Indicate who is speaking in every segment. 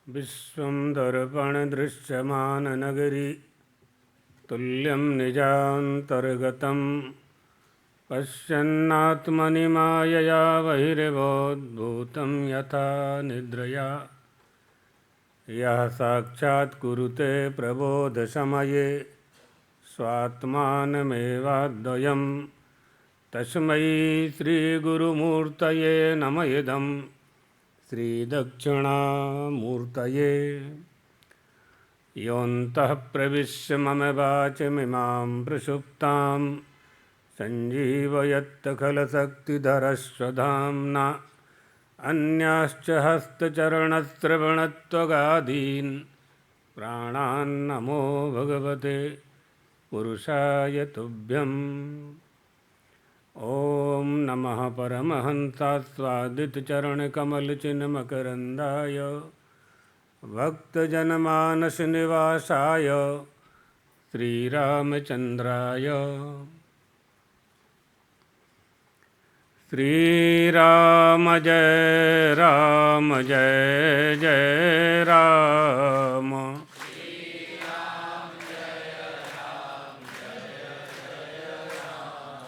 Speaker 1: विश्वं दर्पणदृश्यमाननगरी तुल्यं निजान्तर्गतं पश्यन्नात्मनि मायया बहिर्बोधभूतं यथा निद्रया यः साक्षात् कुरुते प्रबोधसमये स्वात्मानमेवाद्वयं तस्मै श्रीगुरुमूर्तये नमः इदं श्रीदक्षिणामूर्तये योऽन्तः प्रविश्य मम वाचमिमां प्रसुप्तां सञ्जीवयत्खलशक्तिधरस्वधाम्ना अन्याश्च हस्तचरणश्रवणत्वगादीन् प्राणान्नमो भगवते पुरुषाय तुभ्यम्। ॐ नमः परमहंसास्वादितचरणकमलचिन्मकरन्दाय भक्तजनमानसनिवासाय श्रीरामचन्द्राय। श्रीराम जय राम जय जय राम।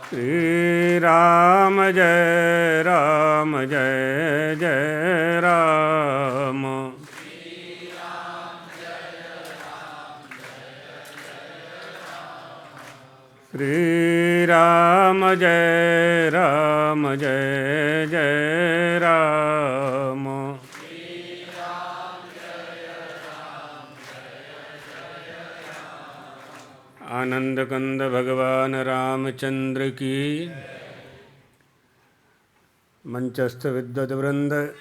Speaker 1: श्रीराम जय राम जय जय राम। श्रीराम जय राम जय जय राम। आनंद कंद भगवान रामचंद्र की। मंचस्थ विद्वत वृंद,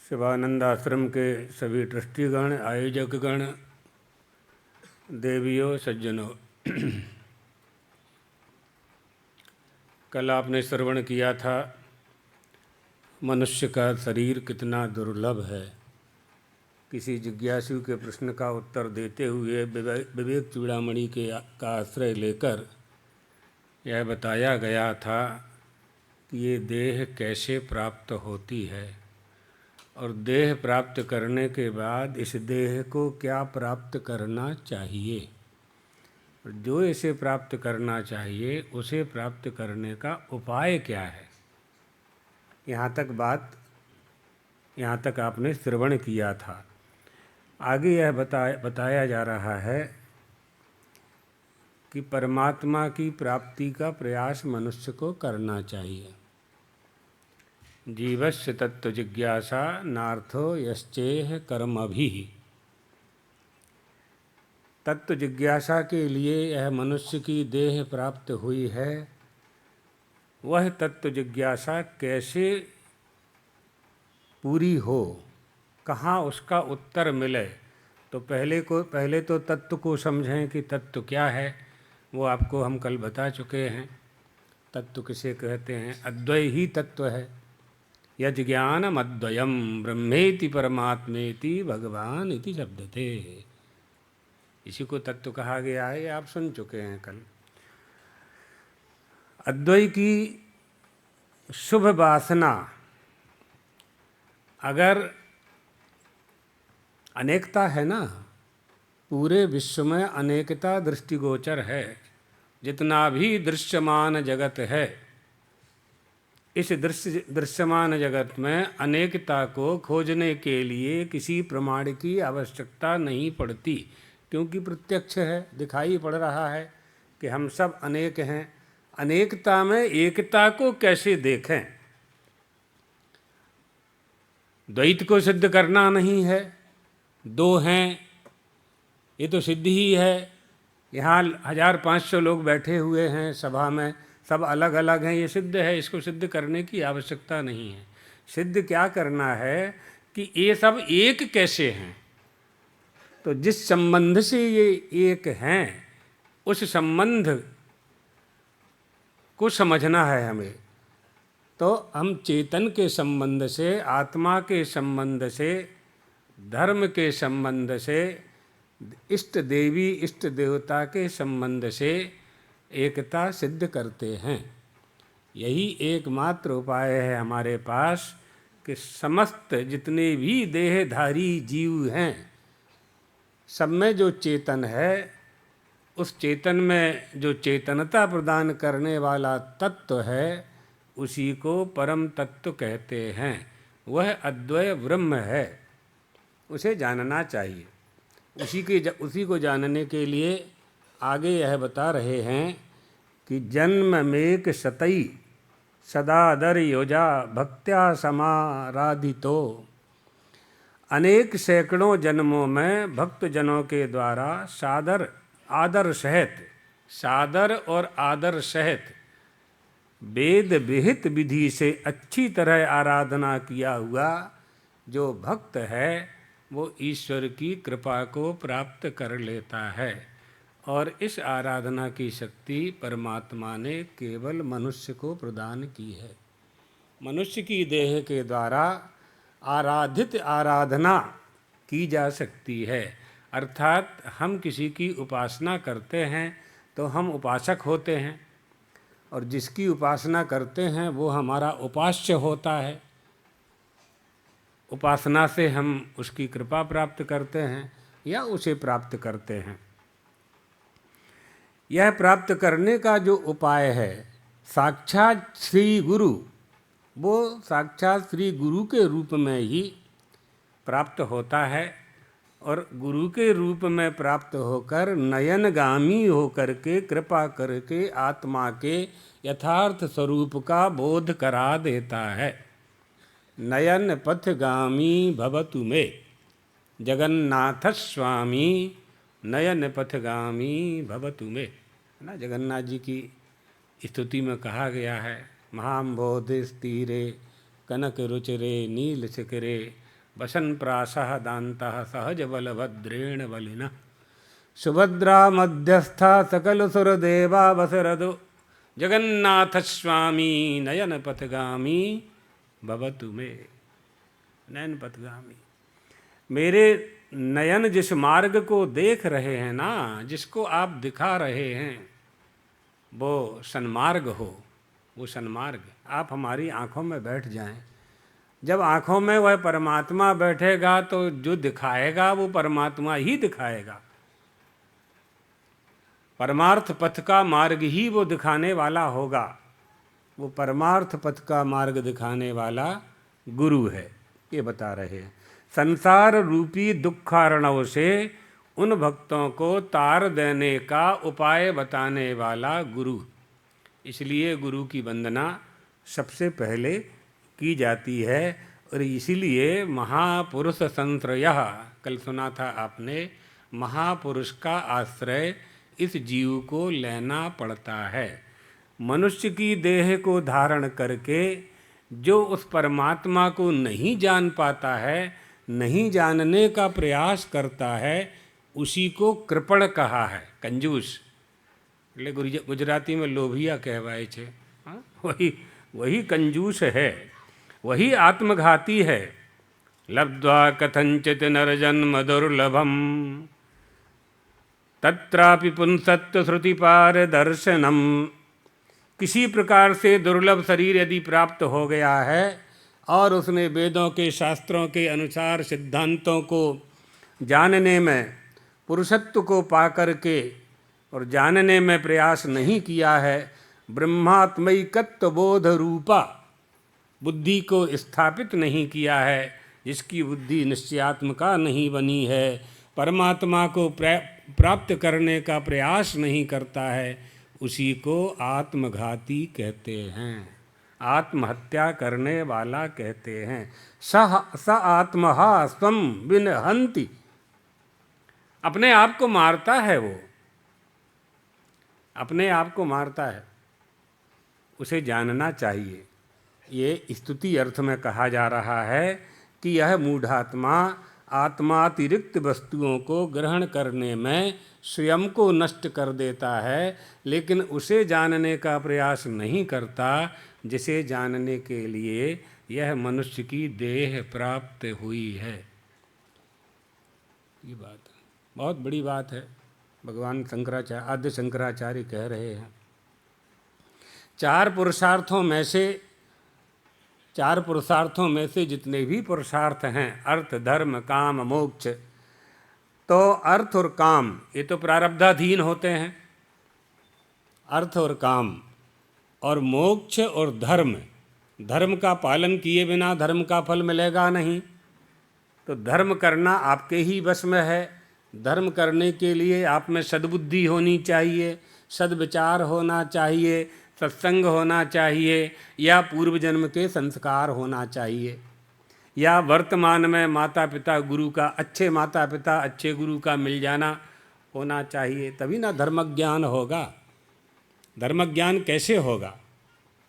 Speaker 1: शिवानंद आश्रम के सभी ट्रस्टीगण, आयोजकगण, देवियों, सज्जनों, कल आपने श्रवण किया था मनुष्य का शरीर कितना दुर्लभ है। किसी जिज्ञासु के प्रश्न का उत्तर देते हुए विवेक चूड़ामणि का आश्रय लेकर यह बताया गया था कि ये देह कैसे प्राप्त होती है और देह प्राप्त करने के बाद इस देह को क्या प्राप्त करना चाहिए, और जो इसे प्राप्त करना चाहिए उसे प्राप्त करने का उपाय क्या है। यहाँ तक आपने श्रवण किया था। आगे यह बताया जा रहा है कि परमात्मा की प्राप्ति का प्रयास मनुष्य को करना चाहिए। जीवस्य तत्व जिज्ञासा नार्थो यश्चेह कर्मभिः। तत्व जिज्ञासा के लिए यह मनुष्य की देह प्राप्त हुई है। वह तत्व जिज्ञासा कैसे पूरी हो, कहाँ उसका उत्तर मिले, तो पहले तो तत्व को समझें कि तत्व क्या है। वो आपको हम कल बता चुके हैं। तत्व किसे कहते हैं? अद्वय ही तत्व है। यज्ञानम अद्वयम ब्रह्मेति परमात्मेति भगवान इति शब्दते। इसी को तत्व कहा गया है, आप सुन चुके हैं कल। अद्वय की शुभ वासना अगर अनेकता है ना, पूरे विश्व में अनेकता दृष्टिगोचर है। जितना भी दृश्यमान जगत है, इस दृश्यमान जगत में अनेकता को खोजने के लिए किसी प्रमाण की आवश्यकता नहीं पड़ती, क्योंकि प्रत्यक्ष है, दिखाई पड़ रहा है कि हम सब अनेक हैं। अनेकता में एकता को कैसे देखें? द्वैत को सिद्ध करना नहीं है। दो हैं ये तो सिद्ध ही है। यहाँ 1500 लोग बैठे हुए हैं सभा में, सब अलग अलग हैं, ये सिद्ध है। इसको सिद्ध करने की आवश्यकता नहीं है। सिद्ध क्या करना है कि ये सब एक कैसे हैं। तो जिस संबंध से ये एक हैं, उस संबंध को समझना है हमें। तो हम चेतन के संबंध से, आत्मा के संबंध से, धर्म के संबंध से, इष्ट देवी इष्ट देवता के संबंध से एकता सिद्ध करते हैं। यही एकमात्र उपाय है हमारे पास कि समस्त जितने भी देहधारी जीव हैं, सब में जो चेतन है, उस चेतन में जो चेतनता प्रदान करने वाला तत्व है, उसी को परम तत्व कहते हैं। वह अद्वय ब्रह्म है, उसे जानना चाहिए। उसी को जानने के लिए आगे यह बता रहे हैं कि जन्म मेक सतई सदादर योजा भक्त्या समाराधितो। अनेक सैकड़ों जन्मों में भक्त जनों के द्वारा सादर और आदर सहित वेद विहित विधि से अच्छी तरह आराधना किया हुआ जो भक्त है, वो ईश्वर की कृपा को प्राप्त कर लेता है। और इस आराधना की शक्ति परमात्मा ने केवल मनुष्य को प्रदान की है। मनुष्य की देह के द्वारा आराधित आराधना की जा सकती है, अर्थात हम किसी की उपासना करते हैं तो हम उपासक होते हैं, और जिसकी उपासना करते हैं वो हमारा उपास्य होता है। उपासना से हम उसकी कृपा प्राप्त करते हैं या उसे प्राप्त करते हैं। यह प्राप्त करने का जो उपाय है, साक्षात श्री गुरु, वो साक्षात श्री गुरु के रूप में ही प्राप्त होता है। और गुरु के रूप में प्राप्त होकर नयनगामी होकर के कृपा करके आत्मा के यथार्थ स्वरूप का बोध करा देता है। नयन पथगामी भवतु मे जगन्नाथ स्वामी, नयन पथगामी भवतु मे, है ना। जगन्नाथ जी की स्तुति में कहा गया है, महाम्बोधिस्तीरे कनक रुचिरे नील शिखरे वसन प्रासः दान्तः सहज बलभद्रेण बलिनः सुभद्रा मध्यस्था सकल सुर देवा वसरदो जगन्नाथ स्वामी नयन पथगामी भवतु मे। नयन पथगामी, मेरे नयन जिस मार्ग को देख रहे हैं ना, जिसको आप दिखा रहे हैं, वो सन्मार्ग हो। वो सन्मार्ग आप हमारी आँखों में बैठ जाएं। जब आँखों में वह परमात्मा बैठेगा तो जो दिखाएगा वो परमात्मा ही दिखाएगा। परमार्थ पथ का मार्ग ही वो दिखाने वाला होगा। वो परमार्थ पथ का मार्ग दिखाने वाला गुरु है, ये बता रहे हैं। संसार रूपी दुखार्णव से उन भक्तों को तार देने का उपाय बताने वाला गुरु। इसलिए गुरु की वंदना सबसे पहले की जाती है। और इसीलिए महापुरुष संश्रयः, कल सुना था आपने, महापुरुष का आश्रय इस जीव को लेना पड़ता है। मनुष्य की देह को धारण करके जो उस परमात्मा को नहीं जान पाता है, नहीं जानने का प्रयास करता है, उसी को कृपण कहा है, कंजूस। એટલે गुजराती में लोभिया कहवाय छे। वही कंजूस है, वही आत्मघाती है। लब्ध्वा कथंचित नरजन्म दुर्लभम तत्रापि पुंसत्व श्रुतिपार दर्शनम। किसी प्रकार से दुर्लभ शरीर यदि प्राप्त हो गया है और उसने वेदों के शास्त्रों के अनुसार सिद्धांतों को जानने में, पुरुषत्व को पाकर के और जानने में प्रयास नहीं किया है, ब्रह्मात्मैकत्व बोध रूपा बुद्धि को स्थापित नहीं किया है, जिसकी बुद्धि निश्चयात्मिका नहीं बनी है, परमात्मा को प्राप्त करने का प्रयास नहीं करता है, उसी को आत्मघाती कहते हैं, आत्महत्या करने वाला कहते हैं। स आत्महा स्वम विनहंति, अपने आप को मारता है, वो अपने आप को मारता है, उसे जानना चाहिए। ये स्तुति अर्थ में कहा जा रहा है कि यह मूढ़ात्मा आत्मातिरिक्त वस्तुओं को ग्रहण करने में स्वयं को नष्ट कर देता है, लेकिन उसे जानने का प्रयास नहीं करता जिसे जानने के लिए यह मनुष्य की देह प्राप्त हुई है। ये बात बहुत बड़ी बात है। भगवान शंकराचार्य, आद्य शंकराचार्य कह रहे हैं, 4 पुरुषार्थों में से चार पुरुषार्थों में से जितने भी पुरुषार्थ हैं, अर्थ धर्म काम मोक्ष, तो अर्थ और काम ये तो प्रारब्धाधीन होते हैं। अर्थ और काम और मोक्ष और धर्म, धर्म का पालन किए बिना धर्म का फल मिलेगा नहीं। तो धर्म करना आपके ही वश में है। धर्म करने के लिए आप में सद्बुद्धि होनी चाहिए, सद्विचार होना चाहिए, सत्संग होना चाहिए, या पूर्व जन्म के संस्कार होना चाहिए, या वर्तमान में माता पिता गुरु का, अच्छे माता पिता अच्छे गुरु का मिल जाना होना चाहिए। तभी ना धर्म ज्ञान होगा। धर्म ज्ञान कैसे होगा,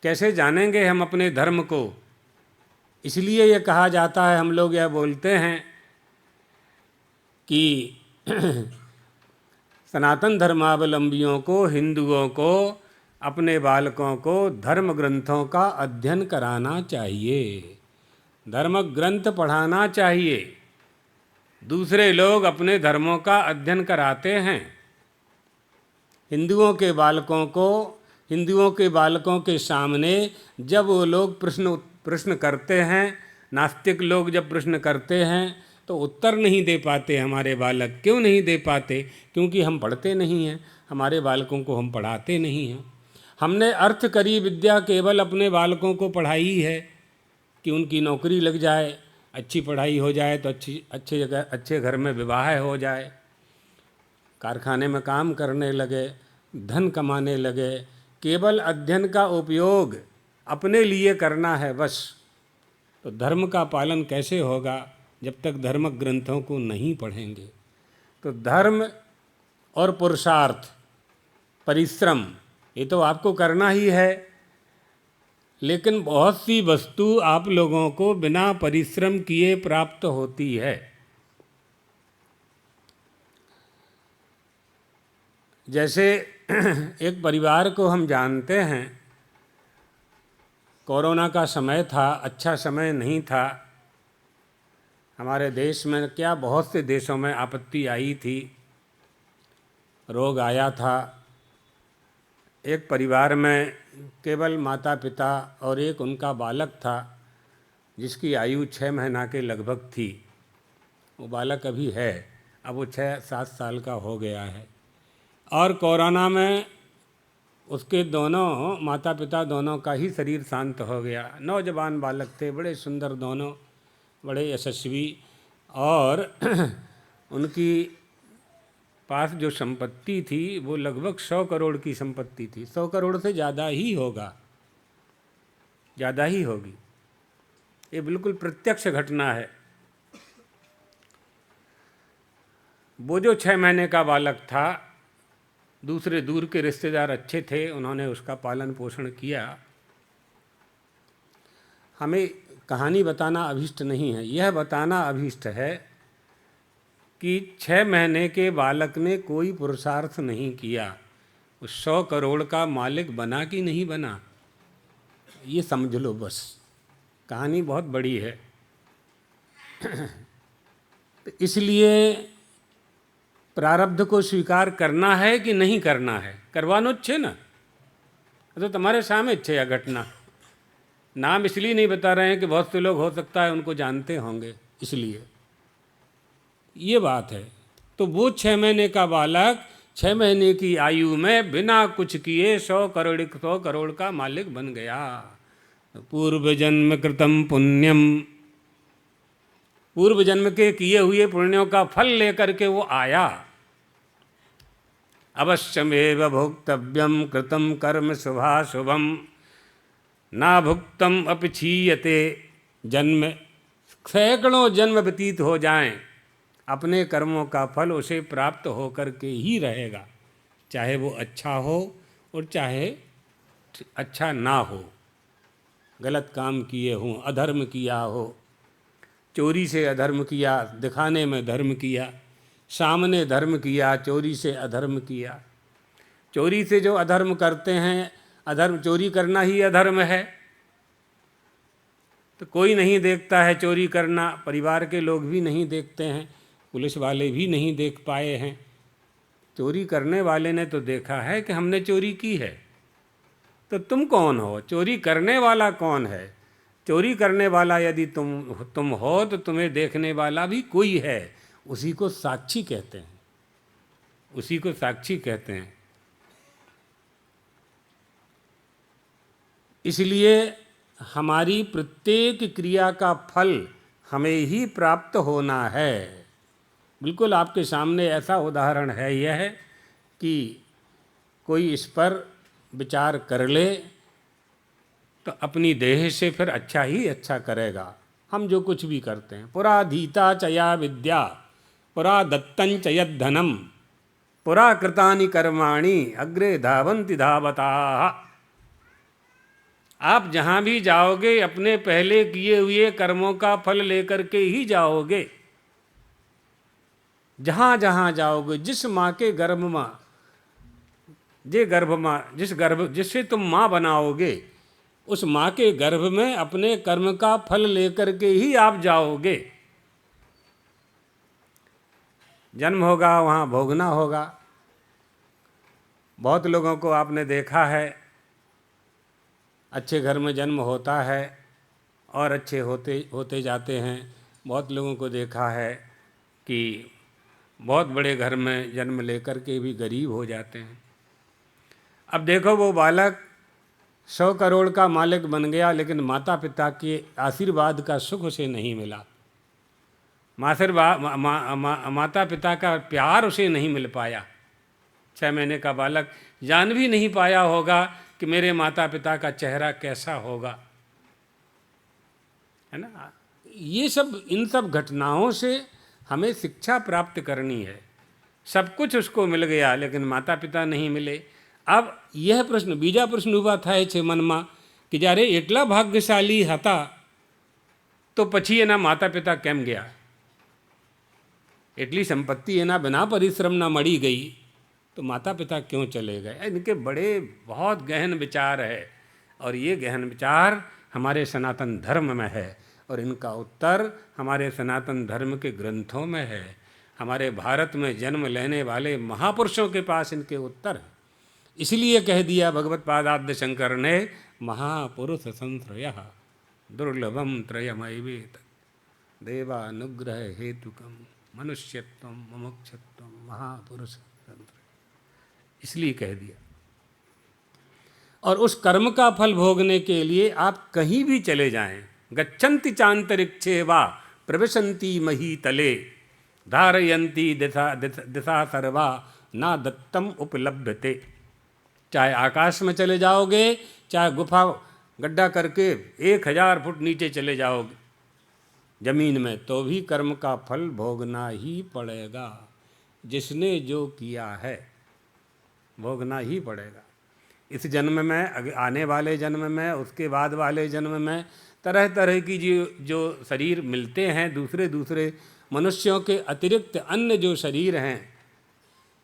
Speaker 1: कैसे जानेंगे हम अपने धर्म को? इसलिए ये कहा जाता है, हम लोग यह बोलते हैं कि सनातन धर्मावलंबियों को, हिंदुओं को, अपने बालकों को धर्म ग्रंथों का अध्ययन कराना चाहिए, धर्म ग्रंथ पढ़ाना चाहिए। दूसरे लोग अपने धर्मों का अध्ययन कराते हैं। हिंदुओं के बालकों के सामने जब वो लोग प्रश्न करते हैं, नास्तिक लोग जब प्रश्न करते हैं तो उत्तर नहीं दे पाते हमारे बालक। क्यों नहीं दे पाते? क्योंकि हम पढ़ते नहीं हैं, हमारे बालकों को हम पढ़ाते नहीं हैं। हमने अर्थकरी विद्या केवल अपने बालकों को पढ़ाई है कि उनकी नौकरी लग जाए, अच्छी पढ़ाई हो जाए तो अच्छी जगह, अच्छे घर में विवाह हो जाए, कारखाने में काम करने लगे, धन कमाने लगे। केवल अध्ययन का उपयोग अपने लिए करना है बस। तो धर्म का पालन कैसे होगा जब तक धर्म ग्रंथों को नहीं पढ़ेंगे? तो धर्म और पुरुषार्थ, परिश्रम, ये तो आपको करना ही है। लेकिन बहुत सी वस्तु आप लोगों को बिना परिश्रम किए प्राप्त होती है। जैसे एक परिवार को हम जानते हैं, कोरोना का समय था, अच्छा समय नहीं था। हमारे देश में क्या, बहुत से देशों में आपत्ति आई थी, रोग आया था। एक परिवार में केवल माता पिता और एक उनका बालक था जिसकी आयु 6 महीना के लगभग थी। वो बालक अभी है, अब वो 6-7 साल का हो गया है। और कोरोना में उसके दोनों माता पिता दोनों का ही शरीर शांत हो गया। नौजवान बालक थे, बड़े सुंदर दोनों, बड़े यशस्वी। और उनकी पास जो संपत्ति थी वो लगभग 100 करोड़ की संपत्ति थी। 100 करोड़ से ज़्यादा ही होगा, ज़्यादा ही होगी। ये बिल्कुल प्रत्यक्ष घटना है। वो जो 6 महीने का बालक था, दूसरे दूर के रिश्तेदार अच्छे थे, उन्होंने उसका पालन पोषण किया। हमें कहानी बताना अभीष्ट नहीं है, यह बताना अभीष्ट है कि 6 महीने के बालक ने कोई पुरुषार्थ नहीं किया, उस 100 करोड़ का मालिक बना कि नहीं बना, ये समझ लो बस। कहानी बहुत बड़ी है। तो इसलिए प्रारब्ध को स्वीकार करना है कि नहीं करना है? करवानो छे ना, तो तुम्हारे सामने छे यह घटना। नाम इसलिए नहीं बता रहे हैं कि बहुत से लोग हो सकता है उनको जानते होंगे, इसलिए ये बात है। तो वो 6 महीने का बालक 6 महीने की आयु में बिना कुछ किए 100 करोड़ का मालिक बन गया। पूर्व जन्म कृतम पुण्यम, पूर्व जन्म के किए हुए पुण्यों का फल लेकर के वो आया। अवश्यमेव भोक्तव्यम कृतम कर्म शुभाशुभम ना भुक्तम अपि क्षीयते। जन्म, सैकड़ों जन्म व्यतीत हो जाएं, अपने कर्मों का फल उसे प्राप्त होकर के ही रहेगा, चाहे वो अच्छा हो और चाहे अच्छा ना हो। गलत काम किए हों, अधर्म किया हो, चोरी से अधर्म किया, दिखाने में धर्म किया, सामने धर्म किया, चोरी से अधर्म किया। चोरी से जो अधर्म करते हैं, अधर्म, चोरी करना ही अधर्म है। तो कोई नहीं देखता है चोरी करना, परिवार के लोग भी नहीं देखते हैं, पुलिस वाले भी नहीं देख पाए हैं। चोरी करने वाले ने तो देखा है कि हमने चोरी की है। तो तुम कौन हो? चोरी करने वाला कौन है? चोरी करने वाला यदि तुम हो तो तुम्हें देखने वाला भी कोई है, उसी को साक्षी कहते हैं, उसी को साक्षी कहते हैं। इसलिए हमारी प्रत्येक क्रिया का फल हमें ही प्राप्त होना है। बिल्कुल आपके सामने ऐसा उदाहरण है यह कि कोई इस पर विचार कर ले तो अपनी देह से फिर अच्छा ही अच्छा करेगा। हम जो कुछ भी करते हैं, पुरा धीता चया विद्या पुरा दत्तं च यद्धनम पुरा कृतानि कर्माणि अग्रे धावन्ति धावताः। आप जहाँ भी जाओगे अपने पहले किए हुए कर्मों का फल लेकर के ही जाओगे। जहाँ जहाँ जाओगे, जिस माँ के गर्भ में, जिससे तुम माँ बनाओगे, उस माँ के गर्भ में अपने कर्म का फल लेकर के ही आप जाओगे। जन्म होगा वहाँ भोगना होगा। बहुत लोगों को आपने देखा है, अच्छे घर में जन्म होता है और अच्छे होते होते जाते हैं। बहुत लोगों को देखा है कि बहुत बड़े घर में जन्म लेकर के भी गरीब हो जाते हैं। अब देखो, वो बालक 100 करोड़ का मालिक बन गया, लेकिन माता पिता के आशीर्वाद का सुख उसे नहीं मिला। माता पिता का प्यार उसे नहीं मिल पाया। 6 महीने का बालक जान भी नहीं पाया होगा कि मेरे माता पिता का चेहरा कैसा होगा, है ना। ये सब, इन सब घटनाओं से हमें शिक्षा प्राप्त करनी है। सब कुछ उसको मिल गया लेकिन माता पिता नहीं मिले। अब यह प्रश्न, बीजा प्रश्न ઊભા થાય છે મનમાં કે જ્યારે એટલા ભાગ્યશાળી હતા તો પછી એના માતા પિતા કેમ ગયા? એટલી સંપત્તિ એના बिना परिश्रमના મળી गई तो माता पिता क्यों चले गए? इनके बड़े बहुत गहन विचार है और ये गहन विचार हमारे सनातन धर्म में है और इनका उत्तर हमारे सनातन धर्म के ग्रंथों में है। हमारे भारत में जन्म लेने वाले महापुरुषों के पास इनके उत्तर हैं। इसलिए कह दिया भगवत पादाब्ज शंकर ने, महापुरुष संश्रयः दुर्लभम त्रयमैवेत देवानुग्रह हेतुकम मनुष्यत्वम मुमुक्षुत्वम महापुरुष संश्रय। इसलिए कह दिया। और उस कर्म का फल भोगने के लिए आप कहीं भी चले जाएं, गच्छन्ति चांतरिक्षे वा प्रविशन्ति महीतले धारयन्ति दिशा सर्वा ना दत्तम उपलब्धते। चाहे आकाश में चले जाओगे, चाहे गुफा गड्ढा करके 1000 फुट नीचे चले जाओगे जमीन में, तो भी कर्म का फल भोगना ही पड़ेगा। जिसने जो किया है भोगना ही पड़ेगा। इस जन्म में, आने वाले जन्म में, उसके बाद वाले जन्म में तरह तरह की जो शरीर मिलते हैं, दूसरे दूसरे मनुष्यों के अतिरिक्त अन्य जो शरीर हैं,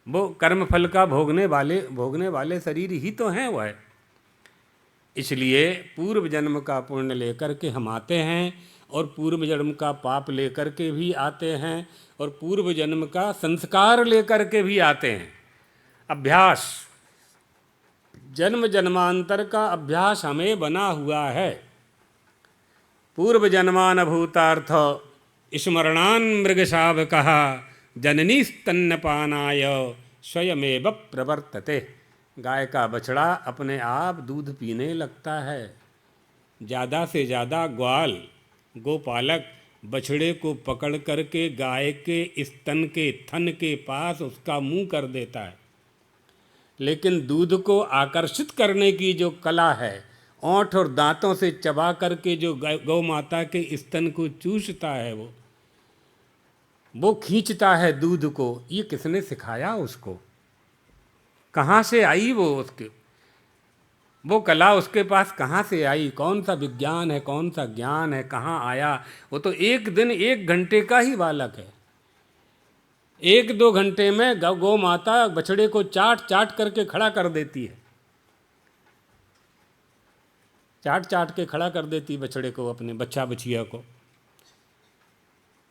Speaker 1: वो कर्म फल का भोगने वाले शरीर ही तो हैं वह। इसलिए पूर्व जन्म का पुण्य लेकर के हम आते हैं और पूर्व जन्म का पाप लेकर के भी आते हैं और पूर्व जन्म का संस्कार लेकर के भी आते हैं। अभ्यास, जन्म जन्मांतर का अभ्यास हमें बना हुआ है। पूर्व जन्मान भूतार्थ स्मरणान मृगशावकः जननी स्तन्यपानाय स्वयमेव प्रवर्तते। गाय का बछड़ा अपने आप दूध पीने लगता है। ज़्यादा से ज़्यादा ग्वाल, गोपालक बछड़े को पकड़ करके गाय के स्तन के थन के पास उसका मुंह कर देता है, लेकिन दूध को आकर्षित करने की जो कला है, ओंठ और दांतों से चबा करके जो गौ माता के स्तन को चूसता है, वो खींचता है दूध को, ये किसने सिखाया उसको? कहाँ से आई वो कला उसके पास कहाँ से आई? कौन सा विज्ञान है, कौन सा ज्ञान है, कहाँ आया? वो तो एक दिन 1 घंटे का ही बालक है। 1-2 घंटे में गौ माता बछड़े को चाट चाट करके खड़ा कर देती है। चाट चाट के खड़ा कर देती बछड़े को, अपने बच्चा बछिया को।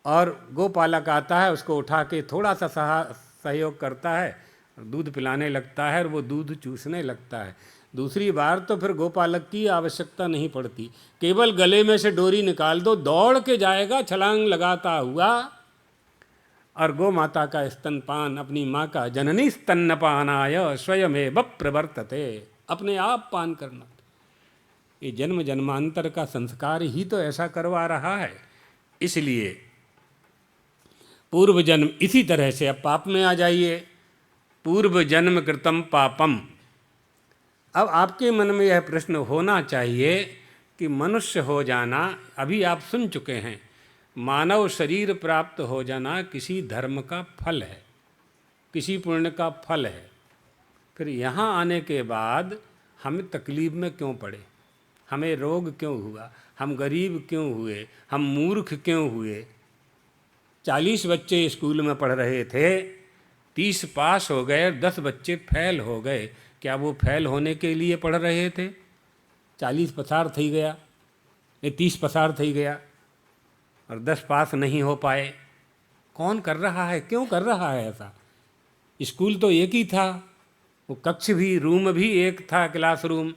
Speaker 1: और गोपालक आता है, उसको उठा के थोड़ा सा सहयोग करता है, दूध पिलाने लगता है और वो दूध चूसने लगता है। दूसरी बार तो फिर गोपालक की आवश्यकता नहीं पड़ती, केवल गले में से डोरी निकाल दो, दौड़ के जाएगा छलांग लगाता हुआ और गो माता का स्तनपान, अपनी माँ का जननी स्तन्नपानाय स्वयमेव प्रवर्तते, अपने आप पान करना। ये जन्म जन्मांतर का संस्कार ही तो ऐसा करवा रहा है। इसलिए पूर्व जन्म, इसी तरह से अब पाप में आ जाइए। पूर्व जन्म कृतम पापम। अब आपके मन में यह प्रश्न होना चाहिए कि मनुष्य हो जाना, अभी आप सुन चुके हैं, मानव शरीर प्राप्त हो जाना किसी धर्म का फल है, किसी पुण्य का फल है। फिर यहाँ आने के बाद हम तकलीफ में क्यों पड़े, हमें रोग क्यों हुआ, हम गरीब क्यों हुए, हम मूर्ख क्यों हुए। 40 बच्चे स्कूल में पढ़ रहे थे, 30 पास हो गए, 10 बच्चे फेल हो गए। क्या वो फेल होने के लिए पढ़ रहे थे? 40 पसार थी गया, ये 30 पसार थी गया और 10 पास नहीं हो पाए। कौन कर रहा है, क्यों कर रहा है ऐसा? स्कूल तो एक ही था, वो कक्ष भी, रूम भी एक था, क्लासरूम,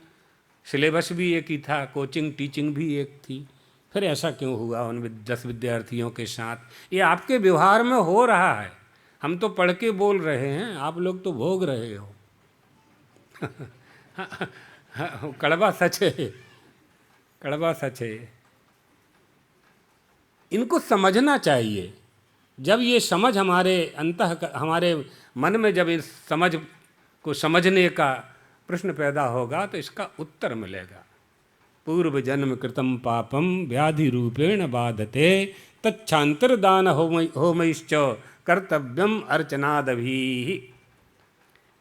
Speaker 1: सिलेबस भी एक ही था, कोचिंग टीचिंग भी एक थी। फिर ऐसा क्यों हुआ उन 10 विद्यार्थियों के साथ? ये आपके व्यवहार में हो रहा है। हम तो पढ़ के बोल रहे हैं, आप लोग तो भोग रहे हो। कड़वा सच है, कड़वा सच है। इनको समझना चाहिए। जब ये समझ हमारे मन में जब इस समझ को समझने का प्रश्न पैदा होगा तो इसका उत्तर मिलेगा। पूर्व जन्म कृतम पापम व्याधि रूपेण बाधते तच्छांतरदान होमैश्च कर्तव्यम अर्चनादभि।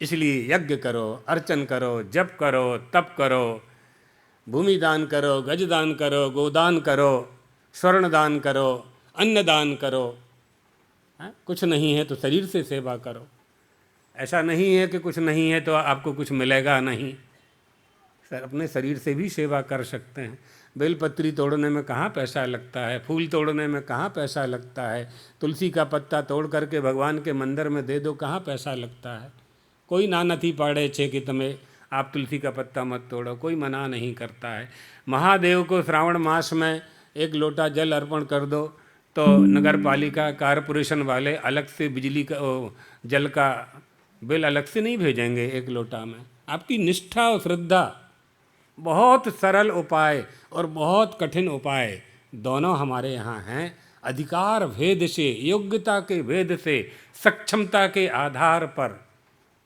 Speaker 1: इसलिए यज्ञ करो, अर्चन करो, जप करो, तप करो, भूमि दान करो, गज दान करो, गोदान करो, स्वर्ण दान करो, अन्न दान करो। कुछ नहीं है तो शरीर से सेवा करो। ऐसा नहीं है कि कुछ नहीं है तो आपको कुछ मिलेगा नहीं। सर, अपने शरीर से भी सेवा कर सकते हैं। बेलपत्री तोड़ने में कहाँ पैसा लगता है, फूल तोड़ने में कहाँ पैसा लगता है, तुलसी का पत्ता तोड़ करके भगवान के मंदिर में दे दो, कहाँ पैसा लगता है। कोई ना नथी पाड़े छे कि तुम्हें आप तुलसी का पत्ता मत तोड़ो, कोई मना नहीं करता है। महादेव को श्रावण मास में 1 लोटा जल अर्पण कर दो तो नगर पालिका कारपोरेशन वाले अलग से बिजली का जल का बिल अलग से नहीं भेजेंगे 1 लोटा में। आपकी निष्ठा और श्रद्धा। बहुत सरल उपाय और बहुत कठिन उपाय दोनों हमारे यहाँ हैं। अधिकार भेद से, योग्यता के भेद से, सक्षमता के आधार पर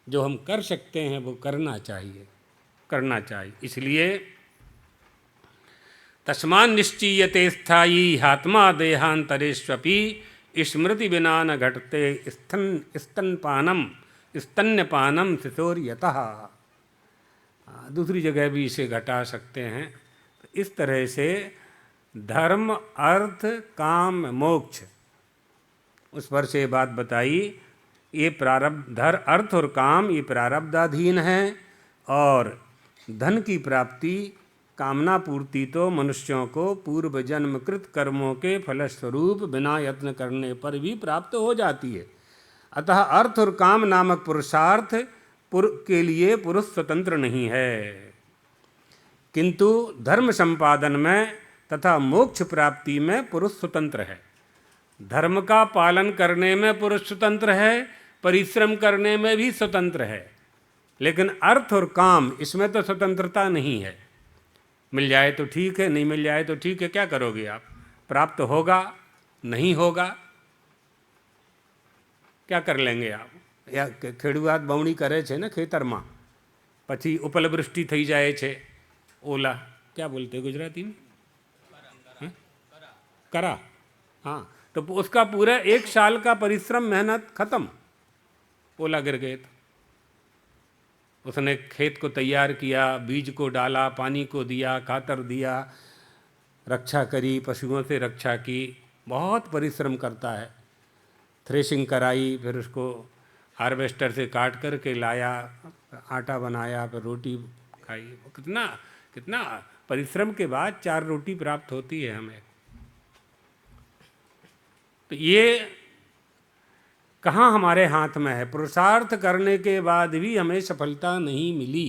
Speaker 1: जो हम कर सकते हैं वो करना चाहिए, करना चाहिए। इसलिए तस्मान् निश्चीयते स्थायी आत्मा देहांतरेष्वपि स्मृति बिना न घटते स्तन्यपानम शिशोर्यतः। दूसरी जगह भी इसे घटा सकते हैं। इस तरह से धर्म, अर्थ, काम, मोक्ष, उस पर से बात बताई। ये प्रारब्ध, अर्थ और काम ये प्रारब्धाधीन है और धन की प्राप्ति, कामना पूर्ति तो मनुष्यों को पूर्व जन्मकृत कर्मों के फलस्वरूप बिना यत्न करने पर भी प्राप्त हो जाती है। अतः अर्थ और काम नामक पुरुषार्थ के लिए पुरुष स्वतंत्र नहीं है, किंतु धर्म संपादन में तथा मोक्ष प्राप्ति में पुरुष स्वतंत्र है। धर्म का पालन करने में पुरुष स्वतंत्र है, परिश्रम करने में भी स्वतंत्र है, लेकिन अर्थ और काम इसमें तो स्वतंत्रता नहीं है। मिल जाए तो ठीक है, नहीं मिल जाए तो ठीक है, क्या करोगे आप? प्राप्त होगा, नहीं होगा, क्या कर लेंगे आप? या ખેડૂત બવણી કરે છે ને ખેતરમાં, પછી ઉપલવૃષ્ટિ થઈ જાય છે, ઓલા क्या बोलते गुजराती में, करा। हाँ, तो उसका पूरा 1 साल का परिश्रम, मेहनत खत्म, ओला गिर गए तो। उसने खेत को तैयार किया, बीज को डाला, पानी को दिया, खातर दिया, रक्षा करी, पशुओं से रक्षा की, बहुत परिश्रम करता है। थ्रेशिंग कराई, फिर उसको हार्वेस्टर से काट कर के लाया, आटा बनाया, फिर रोटी खाई। कितना कितना परिश्रम के बाद 4 रोटी प्राप्त होती है हमें। तो ये कहाँ हमारे हाथ में है? पुरुषार्थ करने के बाद भी हमें सफलता नहीं मिली।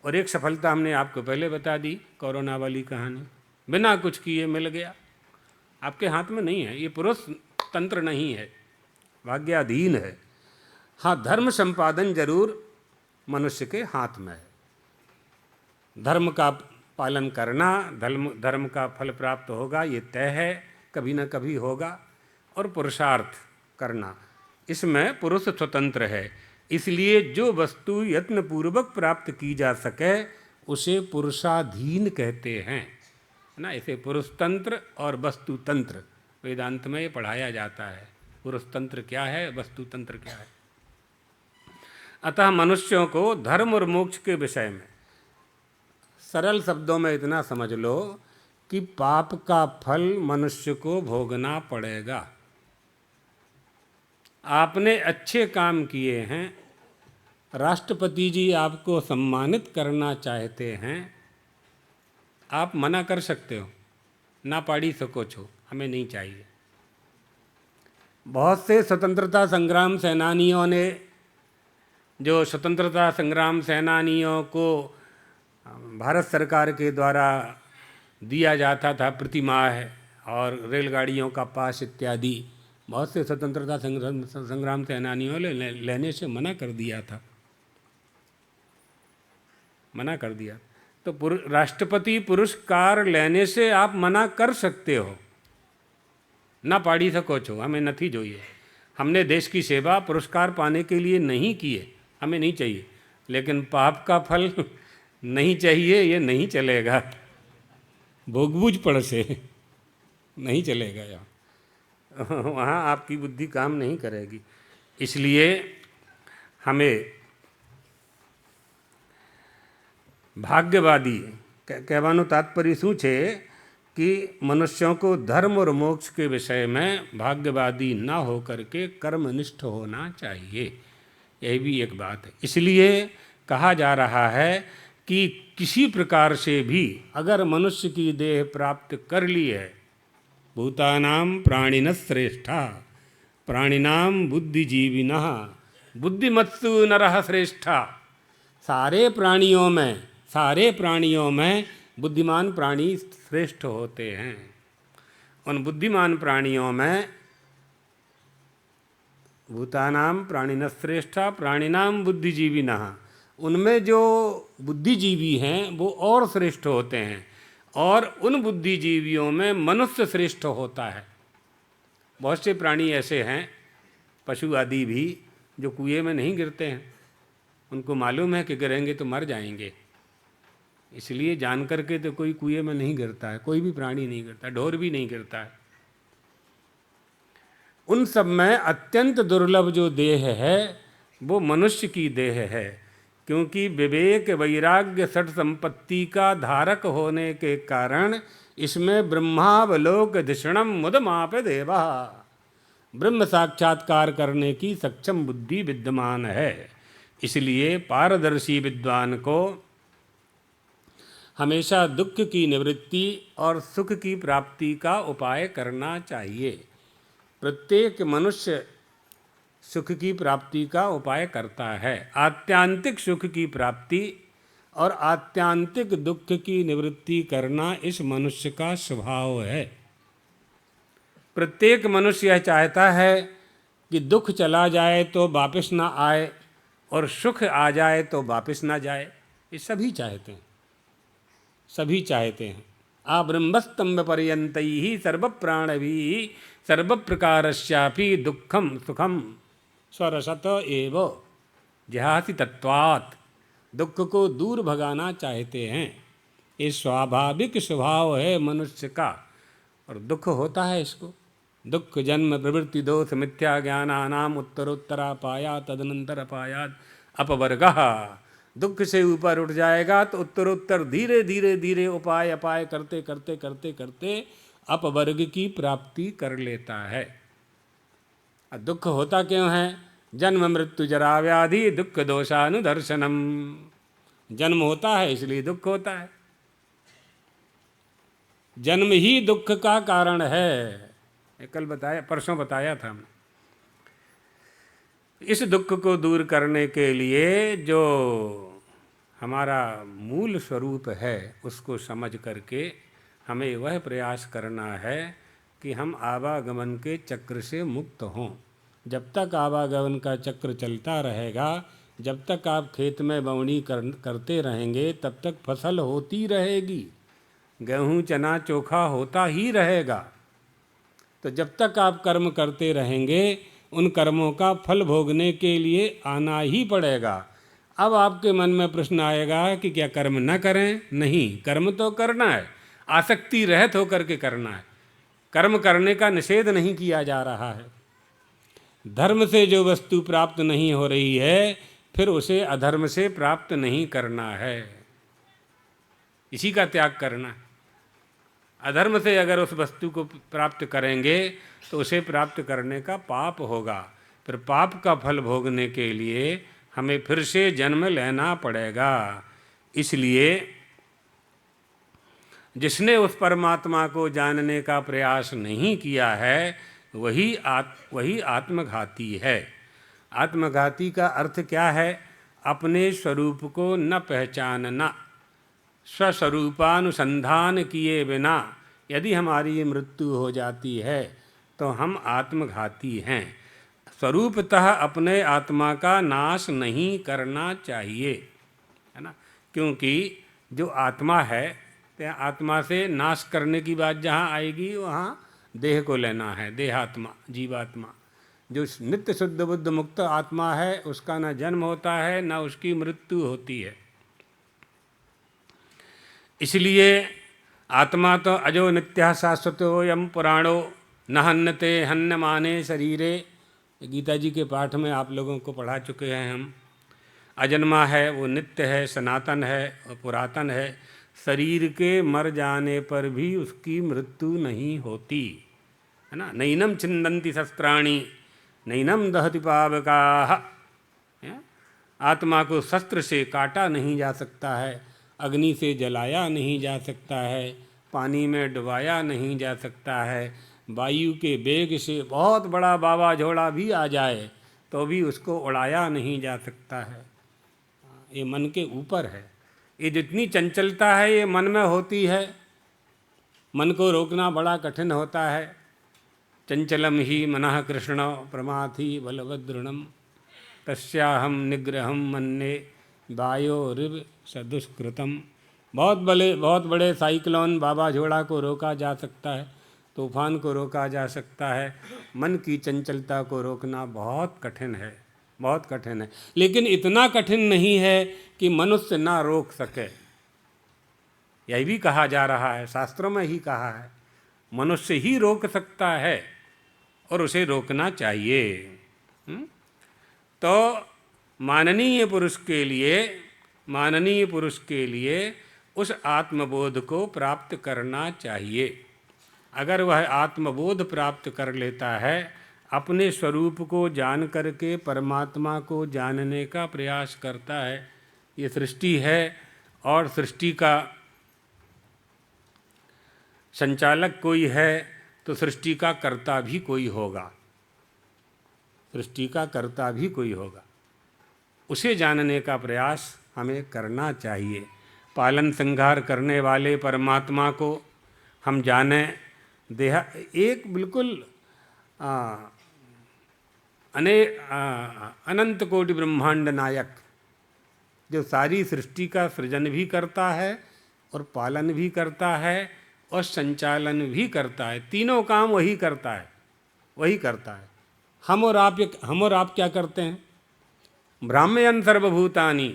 Speaker 1: और एक सफलता हमने आपको पहले बता दी, कोरोना वाली कहानी, बिना कुछ किए मिल गया। आपके हाथ में नहीं है, ये पुरुष तंत्र नहीं है, भाग्याधीन है। हाँ, धर्म संपादन जरूर मनुष्य के हाथ में है। धर्म का पालन करना, धर्म का फल प्राप्त होगा, ये तय है, कभी न कभी होगा। और पुरुषार्थ करना, इसमें पुरुष स्वतंत्र है। इसलिए जो वस्तु यत्नपूर्वक प्राप्त की जा सके उसे पुरुषाधीन कहते हैं, है ना। इसे पुरुष तंत्र और वस्तु तंत्र वेदांत में ये पढ़ाया जाता है। पुरुष तंत्र क्या है, वस्तु तंत्र क्या है। अतः मनुष्यों को धर्म और मोक्ष के विषय में सरल शब्दों में इतना समझ लो कि पाप का फल मनुष्य को भोगना पड़ेगा। आपने अच्छे काम किए हैं, राष्ट्रपति जी आपको सम्मानित करना चाहते हैं, आप मना कर सकते हो, ना पाड़ी सको छो, हमें नहीं चाहिए। बहुत से स्वतंत्रता संग्राम सेनानियों ने, जो स्वतंत्रता संग्राम सेनानियों को भारत सरकार के द्वारा दिया जाता था प्रतिमाह और रेलगाड़ियों का पास इत्यादि, बहुत से स्वतंत्रता संग्राम सेनानियों ने लेने से मना कर दिया था, मना कर दिया। तो राष्ट्रपति पुरस्कार लेने से आप मना कर सकते हो, ना पाड़ी सको छो, हमें नहीं चाहिए। हमने देश की सेवा पुरस्कार पाने के लिए नहीं किए, हमें नहीं चाहिए। लेकिन पाप का फल नहीं चाहिए, ये नहीं चलेगा, भोगबूझ पड़ से नहीं चलेगा यहाँ, वहाँ आपकी बुद्धि काम नहीं करेगी। इसलिए हमें भाग्यवादी कहवानो तात्पर्य શું છે कि मनुष्यों को धर्म और मोक्ष के विषय में भाग्यवादी ना होकर के कर्मनिष्ठ होना चाहिए, यही भी एक बात है। इसलिए कहा जा रहा है कि किसी प्रकार से भी अगर मनुष्य की देह प्राप्त कर ली है, भूतानाम प्राणिनः श्रेष्ठा प्राणिनाम बुद्धिजीविनः बुद्धिमत्सु नरः श्रेष्ठा। सारे प्राणियों में बुद्धिमान प्राणी श्रेष्ठ होते हैं। उन बुद्धिमान प्राणियों में भूतानाम प्राणिनः श्रेष्ठा प्राणिनाम बुद्धिजीविनः, उनमें जो बुद्धिजीवी हैं वो और श्रेष्ठ होते हैं, और उन बुद्धिजीवियों में मनुष्य श्रेष्ठ होता है। बहुत से प्राणी ऐसे हैं, पशु आदि भी, जो कुएं में नहीं गिरते हैं, उनको मालूम है कि गिरेंगे तो मर जाएंगे, इसलिए जान करके तो कोई कुएं में नहीं गिरता है, कोई भी प्राणी नहीं गिरता, ढोर भी नहीं गिरता है। उन सब में अत्यंत दुर्लभ जो देह है वो मनुष्य की देह है, क्योंकि विवेक वैराग्य सठ संपत्ति का धारक होने के कारण इसमें ब्रह्मावलोक धिषणम मुदमाप देवा, ब्रह्म साक्षात्कार करने की सक्षम बुद्धि विद्यमान है। इसलिए पारदर्शी विद्वान को हमेशा दुख की निवृत्ति और सुख की प्राप्ति का उपाय करना चाहिए। प्रत्येक मनुष्य सुख की प्राप्ति का उपाय करता है। आत्यांतिक सुख की प्राप्ति और आत्यांतिक दुख की निवृत्ति करना इस मनुष्य का स्वभाव है। प्रत्येक मनुष्य यह चाहता है कि दुख चला जाए तो वापस ना आए और सुख आ जाए तो वापस ना जाए, ये सभी चाहते हैं, सभी चाहते हैं। आ ब्रह्मस्तंभ पर्यंतैः सर्व प्राणिभिः सर्व प्रकारस्यापि दुखम सुखम स्वरसत एव जहासी तत्वात्, दुख को दूर भगाना चाहते हैं, ये स्वाभाविक स्वभाव है मनुष्य का। और दुख होता है इसको, दुख जन्म प्रवृत्ति दोष मिथ्या ज्ञानानाम उत्तरोत्तरापाया तदनंतर अपायात अपवर्गः। दुख से ऊपर उठ जाएगा तो उत्तरोत्तर धीरे धीरे धीरे उपाय अपाय करते करते करते करते अपवर्ग की प्राप्ति कर लेता है। दुख होता क्यों है? जन्म मृत्यु जरा व्याधि दुख दोषानुदर्शनम। जन्म होता है इसलिए दुख होता है, जन्म ही दुख का कारण है। कल बताया, परसों बताया था हमने। इस दुख को दूर करने के लिए जो हमारा मूल स्वरूप है उसको समझ करके हमें वह प्रयास करना है कि हम आवागमन के चक्र से मुक्त हों। जब तक आवागमन का चक्र चलता रहेगा, जब तक आप खेत में बौनी करते रहेंगे, तब तक फसल होती रहेगी, गेहूँ चना चोखा होता ही रहेगा। तो जब तक आप कर्म करते रहेंगे, उन कर्मों का फल भोगने के लिए आना ही पड़ेगा। अब आपके मन में प्रश्न आएगा कि क्या कर्म न करें? नहीं, कर्म तो करना है, आसक्ति रहित होकर के करना है। कर्म करने का निषेध नहीं किया जा रहा है। धर्म से जो वस्तु प्राप्त नहीं हो रही है, फिर उसे अधर्म से प्राप्त नहीं करना है, इसी का त्याग करना है। अधर्म से अगर उस वस्तु को प्राप्त करेंगे तो उसे प्राप्त करने का पाप होगा। फिर पाप का फल भोगने के लिए हमें फिर से जन्म लेना पड़ेगा। इसलिए जिसने उस परमात्मा को जानने का प्रयास नहीं किया है वही आत्मघाती है। आत्मघाती का अर्थ क्या है? अपने स्वरूप को न पहचानना, स्वस्वरूपानुसंधान किए बिना यदि हमारी मृत्यु हो जाती है तो हम आत्मघाती हैं। स्वरूपतः अपने आत्मा का नाश नहीं करना चाहिए, है ना, क्योंकि जो आत्मा है, आत्मा से नाश करने की बात जहाँ आएगी वहाँ देह को लेना है, देहात्मा, जीवात्मा। जो नित्य शुद्ध बुद्ध मुक्त आत्मा है उसका न जन्म होता है न उसकी मृत्यु होती है। इसलिए आत्मा तो अजो नित्य शाश्वतो यम पुराणो न हन्यते हन्यमाने शरीरे, गीता जी के पाठ में आप लोगों को पढ़ा चुके हैं हम। अजन्मा है, वो नित्य है, सनातन है और पुरातन है। शरीर के मर जाने पर भी उसकी मृत्यु नहीं होती, है ना। नैनम छिन्दन्ति शस्त्राणि नैनम दहति पावकाः। आत्मा को शस्त्र से काटा नहीं जा सकता है, अग्नि से जलाया नहीं जा सकता है, पानी में डुबाया नहीं जा सकता है, वायु के वेग से बहुत बड़ा बाबा झोड़ा भी आ जाए तो भी उसको उड़ाया नहीं जा सकता है। ये मन के ऊपर है। ये जितनी चंचलता है ये मन में होती है। मन को रोकना बड़ा कठिन होता है। चंचलम ही मनः कृष्ण प्रमाथि बलवदृढ़म तस्याहम निग्रहम मन्ये वायोरिव सदुष्कृतम। बहुत बड़े साइक्लोन बाबा झोड़ा को रोका जा सकता है, तूफान को रोका जा सकता है। मन की चंचलता को रोकना बहुत कठिन है, बहुत कठिन है। लेकिन इतना कठिन नहीं है कि मनुष्य ना रोक सके। यही भी कहा जा रहा है, शास्त्रों में ही कहा है, मनुष्य ही रोक सकता है और उसे रोकना चाहिए। तो माननीय पुरुष के लिए उस आत्मबोध को प्राप्त करना चाहिए। अगर वह आत्मबोध प्राप्त कर लेता है, अपने स्वरूप को जान करके परमात्मा को जानने का प्रयास करता है। ये सृष्टि है और सृष्टि का संचालक कोई है तो सृष्टि का कर्ता भी कोई होगा, सृष्टि का कर्ता भी कोई होगा। उसे जानने का प्रयास हमें करना चाहिए। पालन संहार करने वाले परमात्मा को हम जाने। एक बिल्कुल अनंत कोटि ब्रह्मांड नायक जो सारी सृष्टि का सृजन भी करता है और पालन भी करता है और संचालन भी करता है। तीनों काम वही करता है। हम और आप क्या करते हैं? भ्राम्यन् सर्वभूतानि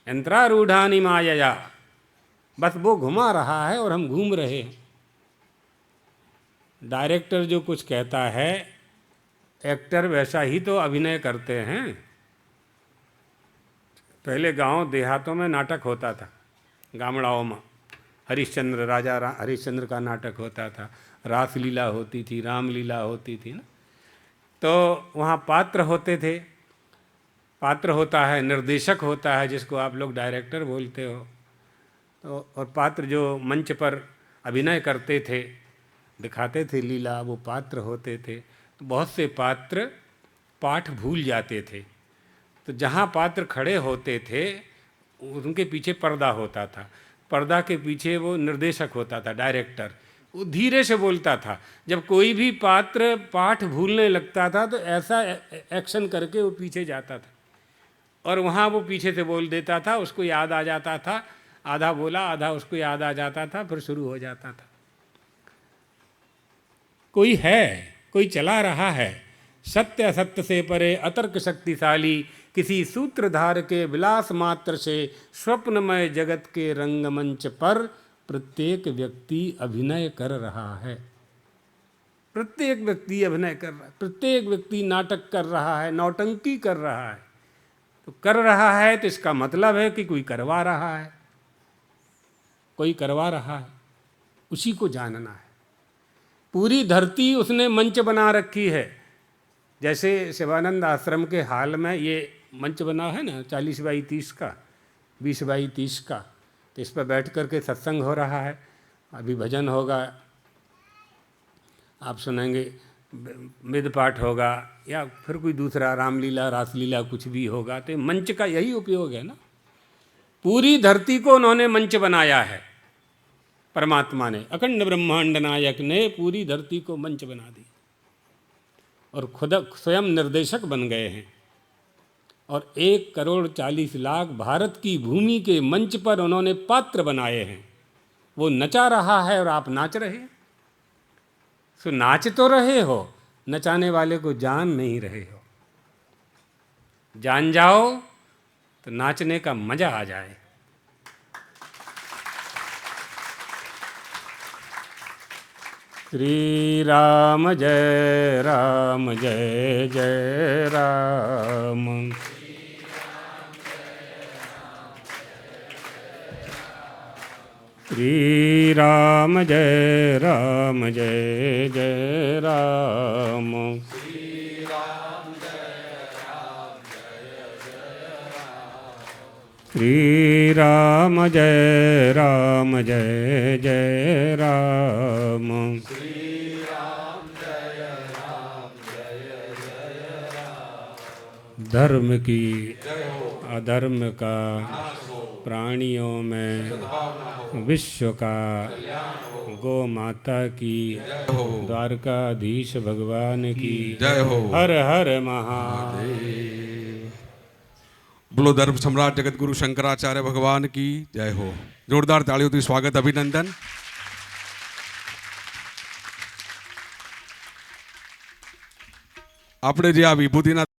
Speaker 1: यंत्रारूढ़ानि मायया। बस वो घुमा रहा है और हम घूम रहे हैं। डायरेक्टर जो कुछ कहता है, एक्टर वैसा ही तो अभिनय करते हैं। पहले गांव देहातों में नाटक होता था, गामड़ाओं में हरिश्चंद्र, राजा हरिश्चंद्र का नाटक होता था, रासलीला होती थी, रामलीला होती थी ना। तो वहाँ पात्र होते थे, पात्र होता है, निर्देशक होता है जिसको आप लोग डायरेक्टर बोलते हो। तो और पात्र जो मंच पर अभिनय करते थे, दिखाते थे लीला, वो पात्र होते थे। तो बहुत से पात्र पाठ भूल जाते थे। तो जहाँ पात्र खड़े होते थे उनके पीछे पर्दा होता था, पर्दा के पीछे वो निर्देशक होता था, डायरेक्टर। वो धीरे से बोलता था। जब कोई भी पात्र पाठ भूलने लगता था तो ऐसा एक्शन करके वो पीछे जाता था और वहाँ वो पीछे से बोल देता था, उसको याद आ जाता था, आधा बोला आधा उसको याद आ जाता था, फिर शुरू हो जाता था। कोई है, कोई चला रहा है, सत्य असत्य से परे, अतर्क शक्तिशाली, किसी सूत्रधार के विलास मात्र से स्वप्नमय जगत के रंगमंच पर प्रत्येक व्यक्ति अभिनय कर रहा है। प्रत्येक व्यक्ति अभिनय कर रहा है, प्रत्येक व्यक्ति नाटक कर रहा है, नौटंकी कर रहा है। तो कर रहा है तो इसका मतलब है कि कोई करवा रहा है, कोई करवा रहा है, उसी को जानना है। पूरी धरती उसने मंच बना रखी है। जैसे शिवानंद आश्रम के हाल में ये मंच बना है ना, 40x30 का, 20x30 का, तो इस पर बैठ कर के सत्संग हो रहा है। अभी भजन होगा, आप सुनेंगे, वेद पाठ होगा, या फिर कोई दूसरा रामलीला रासलीला कुछ भी होगा। तो मंच का यही उपयोग है ना। पूरी धरती को उन्होंने मंच बनाया है, परमात्मा ने, अखंड ब्रह्मांड नायक ने पूरी धरती को मंच बना दी और खुद स्वयं निर्देशक बन गए हैं। और 1,40,00,000 भारत की भूमि के मंच पर उन्होंने पात्र बनाए हैं। वो नचा रहा है और आप नाच रहे हैं। सो नाच तो रहे हो, नचाने वाले को जान नहीं रहे हो। जान जाओ तो नाचने का मजा आ जाए। श्री राम जय राम, जय जय राम। श्री राम जय राम, जय जय राम। श्री राम जय राम, जय जय राम। धर्म की अधर्म का प्राणियों में विश्व का, गौ माता की, द्वारकाधीश भगवान की जय हो। हर हर महादेव।
Speaker 2: बोलो धर्म सम्राट जगत गुरु शंकराचार्य भगवान की जय हो। जोरदार तालियों स्वागत, अभिनंदन। આપણે જે આ વિભૂતિના